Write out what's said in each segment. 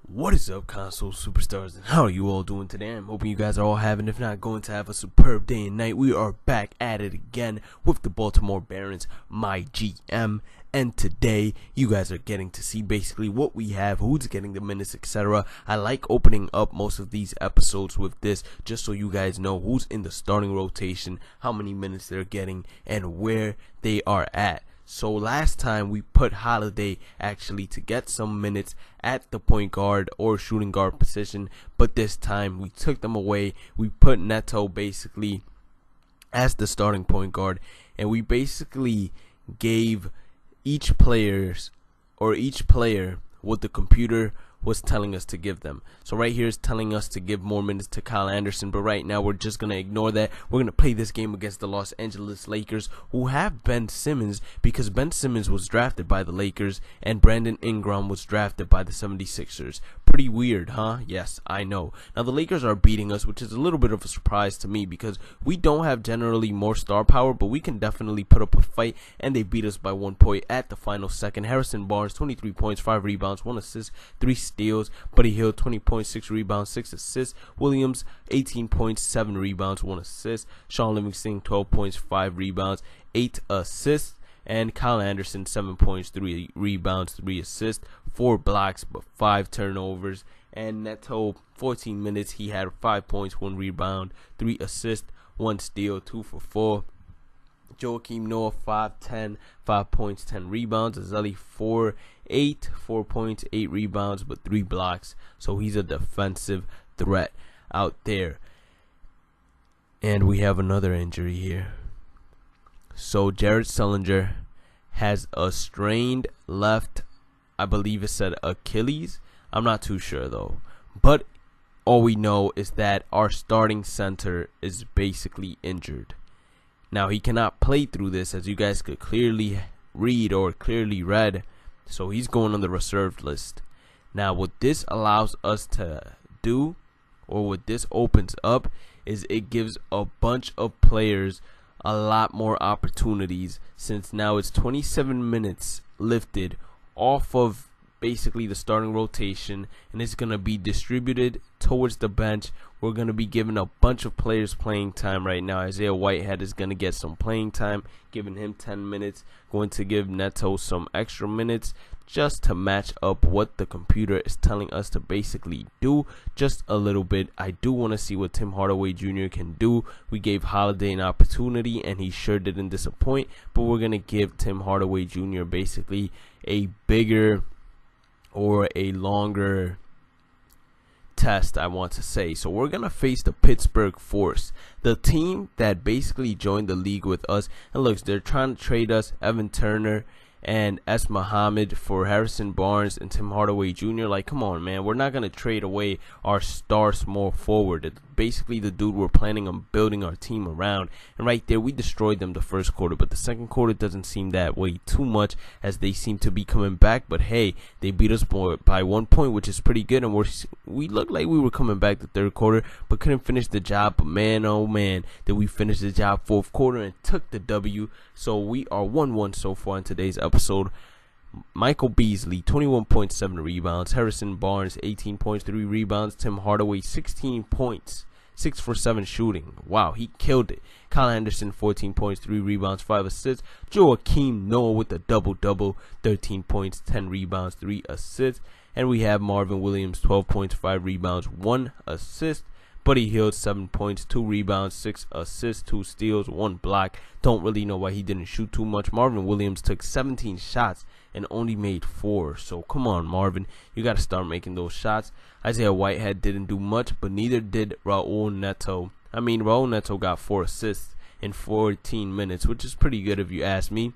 What is up, console superstars, and how are you all doing today? I'm hoping you guys are all having, if not going to have, a superb day and night. We are back at it again with the Baltimore Barons, MyGM, and today you guys are getting to see basically what we have, who's getting the minutes, etc. I like opening up most of these episodes with this, just so you guys know who's in the starting rotation, how many minutes they're getting, and where they are at. So last time we put Holiday actually to get some minutes at the point guard or shooting guard position, but this time we took them away. We put Neto basically as the starting point guard, and we basically gave each player what the computer was telling us to give them. So right here is telling us to give more minutes to Kyle Anderson, but right now we're just going to ignore that. We're going to play this game against the Los Angeles Lakers, who have Ben Simmons, because Ben Simmons was drafted by the Lakers and Brandon Ingram was drafted by the 76ers. Pretty weird, huh? Yes, I know. Now the Lakers are beating us, which is a little bit of a surprise to me because we don't have generally more star power, but we can definitely put up a fight, and they beat us by 1 point at the final second. Harrison Barnes, 23 points, 5 rebounds, 1 assist, 3 steals. Buddy Hield, 20 points, 6 rebounds, 6 assists. Williams, 18 points, 7 rebounds, 1 assist. Sean Livingston, 12 points, 5 rebounds, 8 assists. And Kyle Anderson, 7 points, 3 rebounds, 3 assists, 4 blocks, but 5 turnovers. And Neto, 14 minutes, he had 5 points, 1 rebound, 3 assists, 1 steal, 2 for 4. Joakim Noah, 5'10", 5 points, 10 rebounds. Azeli, 4'8", 4 points, 8 rebounds, but 3 blocks. So he's a defensive threat out there. And we have another injury here. So Jared Sullinger has a strained left, I believe it said Achilles. I'm not too sure though. But all we know is that our starting center is basically injured. Now he cannot play through this, as you guys could clearly read or clearly read. So he's going on the reserved list. Now what this allows us to do, or what this opens up, is it gives a bunch of players a lot more opportunities, since now it's 27 minutes lifted off of basically the starting rotation, and it's going to be distributed towards the bench. We're going to be giving a bunch of players playing time right now. Isaiah Whitehead is going to get some playing time, giving him 10 minutes. Going to give Neto some extra minutes just to match up what the computer is telling us to basically do, just a little bit. I do want to see what Tim Hardaway Jr. can do. We gave Holiday an opportunity and he sure didn't disappoint, but we're going to give Tim Hardaway Jr. basically a bigger or a longer test, I want to say. So we're gonna face the Pittsburgh Force, the team that basically joined the league with us. And looks, they're trying to trade us Evan Turner and S. Muhammad for Harrison Barnes and Tim Hardaway Jr. Like, come on, man. We're not going to trade away our star small forward. It's basically the dude we're planning on building our team around. And right there, we destroyed them the first quarter. But the second quarter doesn't seem that way too much, as they seem to be coming back. But hey, they beat us by 1 point, which is pretty good. And we looked like we were coming back the third quarter, but couldn't finish the job. But man, oh man, did we finish the job fourth quarter and took the W. So we are 1-1 so far in today's episode. Michael Beasley, 21.7 rebounds. Harrison Barnes, 18 points, 3 rebounds. Tim Hardaway, 16 points, 6 for 7 shooting. Wow, he killed it. Kyle Anderson, 14 points, 3 rebounds, 5 assists. Joakim Noah with a double-double, 13 points, 10 rebounds, 3 assists. And we have Marvin Williams, 12 points, 5 rebounds, 1 assist. Buddy Hield, 7 points, 2 rebounds, 6 assists, 2 steals, 1 block. Don't really know why he didn't shoot too much. Marvin Williams took 17 shots and only made 4. So come on, Marvin. You got to start making those shots. Isaiah Whitehead didn't do much, but neither did Raul Neto. I mean, Raul Neto got 4 assists in 14 minutes, which is pretty good if you ask me.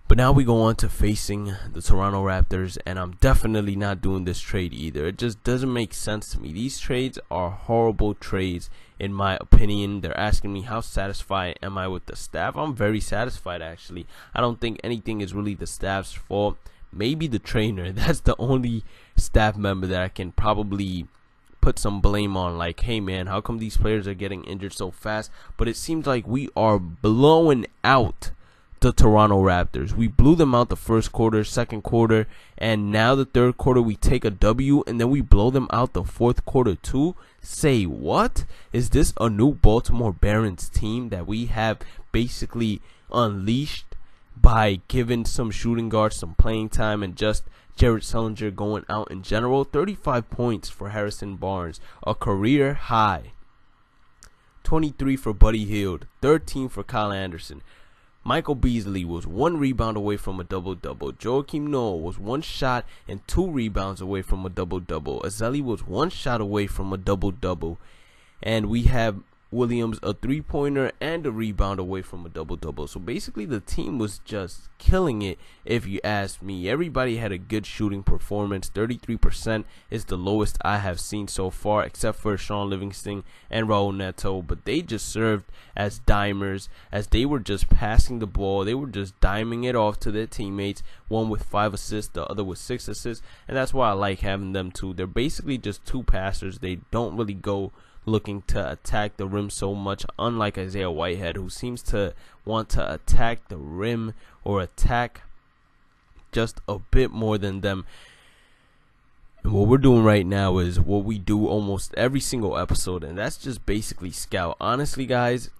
But now we go on to facing the Toronto Raptors, and I'm definitely not doing this trade either. It just doesn't make sense to me. These trades are horrible trades, in my opinion. They're asking me how satisfied am I with the staff. I'm very satisfied, actually. I don't think anything is really the staff's fault. Maybe the trainer. That's the only staff member that I can probably put some blame on. Like, hey man, how come these players are getting injured so fast? But it seems like we are blowing out the Toronto Raptors. We blew them out the first quarter, second quarter, and now the third quarter we take a W, and then we blow them out the fourth quarter too. Say what? Is this a new Baltimore Barons team that we have basically unleashed by giving some shooting guards some playing time and just Jared Sullinger going out in general? 35 points for Harrison Barnes, a career high. 23 for Buddy Hield, 13 for Kyle Anderson. Michael Beasley was 1 rebound away from a double-double. Joakim Noah was 1 shot and 2 rebounds away from a double-double. Azeli was 1 shot away from a double-double. And we have Williams a 3-pointer and a rebound away from a double-double. So basically the team was just killing it, if you ask me. Everybody had a good shooting performance. 33% is the lowest I have seen so far, except for Sean Livingston and Raul Neto. But they just served as dimers, as they were just passing the ball. They were just diming it off to their teammates, one with 5 assists, the other with 6 assists. And that's why I like having them too. They're basically just 2 passers. They don't really go looking to attack the rim so much, unlike Isaiah Whitehead, who seems to want to attack the rim or attack just a bit more than them. And what we're doing right now is what we do almost every single episode, and that's just basically scout. Honestly, guys,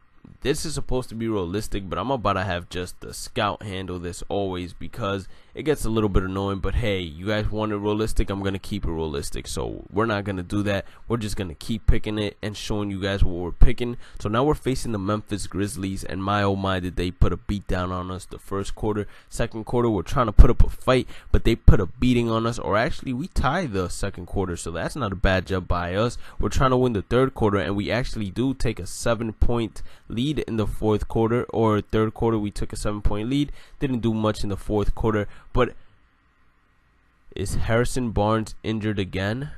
this is supposed to be realistic, but I'm about to have just the scout handle this always, because it gets a little bit annoying. But hey, you guys want it realistic, I'm going to keep it realistic. So we're not going to do that. We're just going to keep picking it and showing you guys what we're picking. So now we're facing the Memphis Grizzlies, and my oh my, did they put a beat down on us the first quarter. Second quarter, we're trying to put up a fight, but they put a beating on us. Or actually, we tied the second quarter, so that's not a bad job by us. We're trying to win the third quarter, and we actually do take a 7-point lead in the fourth quarter. Or third quarter, we took a 7-point lead. Didn't do much in the fourth quarter. But is Harrison Barnes injured again?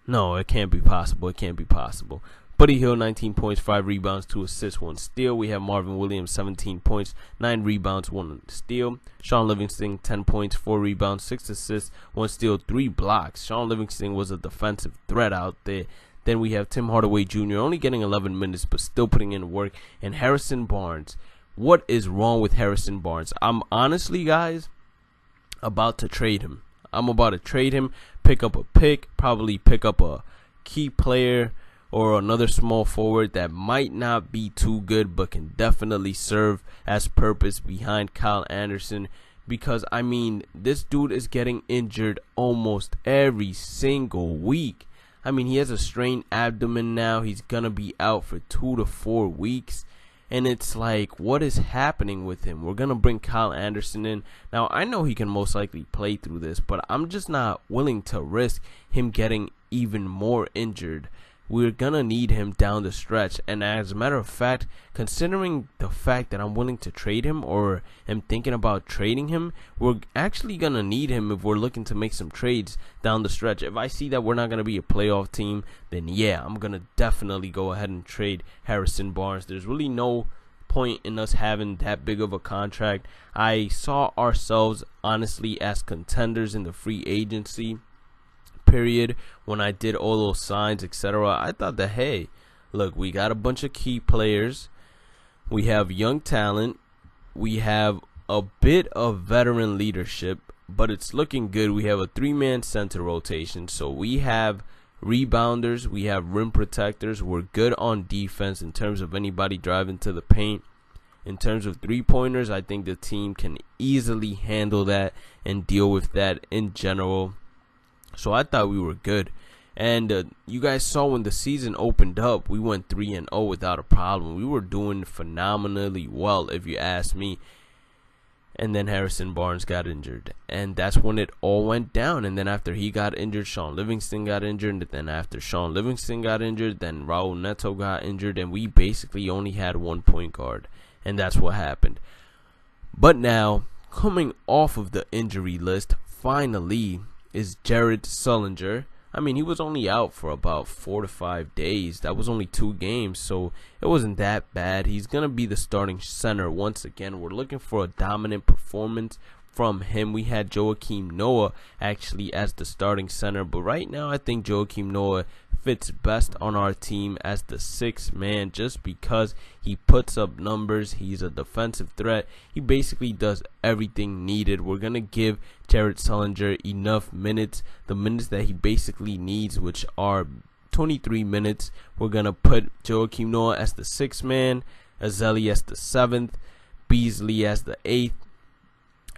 No, it can't be possible. It can't be possible. Buddy Hield, 19 points, 5 rebounds, 2 assists, 1 steal. We have Marvin Williams, 17 points, 9 rebounds, 1 steal. Sean Livingston, 10 points, 4 rebounds, 6 assists, 1 steal, 3 blocks. Sean Livingston was a defensive threat out there. Then we have Tim Hardaway Jr. only getting 11 minutes, but still putting in work. And Harrison Barnes. What is wrong with Harrison Barnes? I'm honestly, guys, about to trade him. I'm about to trade him, pick up a pick, probably pick up a key player or another small forward that might not be too good, but can definitely serve as purpose behind Kyle Anderson. Because, I mean, this dude is getting injured almost every single week. I mean, he has a strained abdomen now. He's going to be out for 2 to 4 weeks. And it's like, what is happening with him? We're going to bring Kyle Anderson in. Now, I know he can most likely play through this, but I'm just not willing to risk him getting even more injured. We're going to need him down the stretch. And as a matter of fact, considering the fact that I'm willing to trade him, or am thinking about trading him, we're actually going to need him if we're looking to make some trades down the stretch. If I see that we're not going to be a playoff team, then yeah, I'm going to definitely go ahead and trade Harrison Barnes. There's really no point in us having that big of a contract. I saw ourselves, honestly, as contenders in the free agency period when I did all those signs, etc. I thought that, hey, look, we got a bunch of key players, we have young talent, we have a bit of veteran leadership, but it's looking good. We have a 3-man center rotation, so we have rebounders, we have rim protectors, we're good on defense in terms of anybody driving to the paint. In terms of 3-pointers, I think the team can easily handle that and deal with that in general. So I thought we were good. And you guys saw when the season opened up, we went 3-0 without a problem. We were doing phenomenally well, if you ask me. And then Harrison Barnes got injured. And that's when it all went down. And then after he got injured, Sean Livingston got injured. And then after Sean Livingston got injured, then Raul Neto got injured. And we basically only had 1 point guard. And that's what happened. But now, coming off of the injury list, finally, is Jared Sullinger. I mean, he was only out for about 4 to 5 days. That was only 2 games, so it wasn't that bad. He's going to be the starting center once again. We're looking for a dominant performance from him. We had Joakim Noah actually as the starting center, but right now I think Joakim Noah fits best on our team as the 6th man just because he puts up numbers. He's a defensive threat. He basically does everything needed. We're going to give Jared Sullinger enough minutes, the minutes that he basically needs, which are 23 minutes. We're going to put Joakim Noah as the 6th man, Azeli as the 7th, Beasley as the 8th,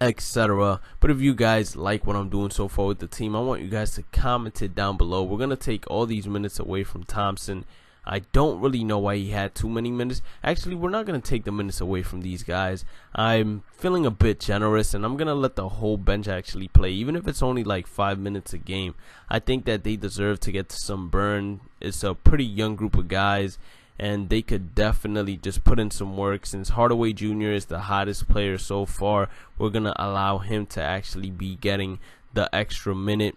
etc. But if you guys like what I'm doing so far with the team, I want you guys to comment it down below. We're going to take all these minutes away from Thompson. I don't really know why he had too many minutes. Actually, we're not going to take the minutes away from these guys. I'm feeling a bit generous, and I'm going to let the whole bench actually play, even if it's only like 5 minutes a game. I think that they deserve to get some burn. It's a pretty young group of guys, and they could definitely just put in some work. Since Hardaway Jr. is the hottest player so far, we're going to allow him to actually be getting the extra minute.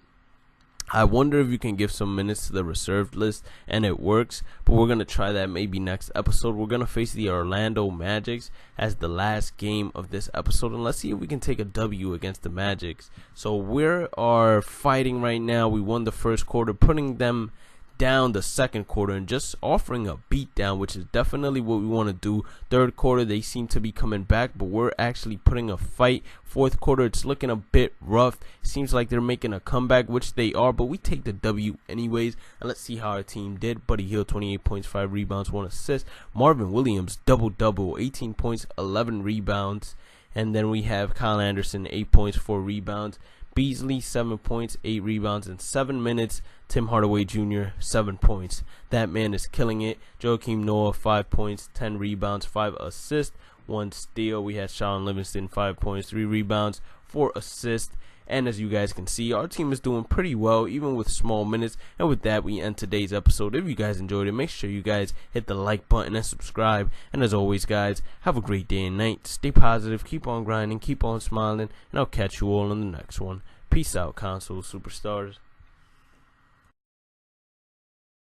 I wonder if you can give some minutes to the reserved list and it works, but we're going to try that maybe next episode. We're going to face the Orlando Magics as the last game of this episode, and let's see if we can take a W against the Magics. So we are fighting right now. We won the first quarter, putting them down the second quarter and just offering a beatdown, which is definitely what we want to do. Third quarter, they seem to be coming back, but we're actually putting a fight. Fourth quarter, it's looking a bit rough. It seems like they're making a comeback, which they are, but we take the W anyways. And let's see how our team did. Buddy Hield, 28 points, 5 rebounds, 1 assist. Marvin Williams, double-double, 18 points, 11 rebounds. And then we have Kyle Anderson, 8 points, 4 rebounds. Beasley, 7 points, 8 rebounds in 7 minutes. Tim Hardaway Jr., 7 points. That man is killing it. Joakim Noah, 5 points, 10 rebounds, 5 assists, 1 steal. We had Sean Livingston, 5 points, 3 rebounds, 4 assists. And as you guys can see, our team is doing pretty well, even with small minutes. And with that, we end today's episode. If you guys enjoyed it, make sure you guys hit the like button and subscribe. And as always, guys, have a great day and night. Stay positive, keep on grinding, keep on smiling, and I'll catch you all in the next one. Peace out, console superstars.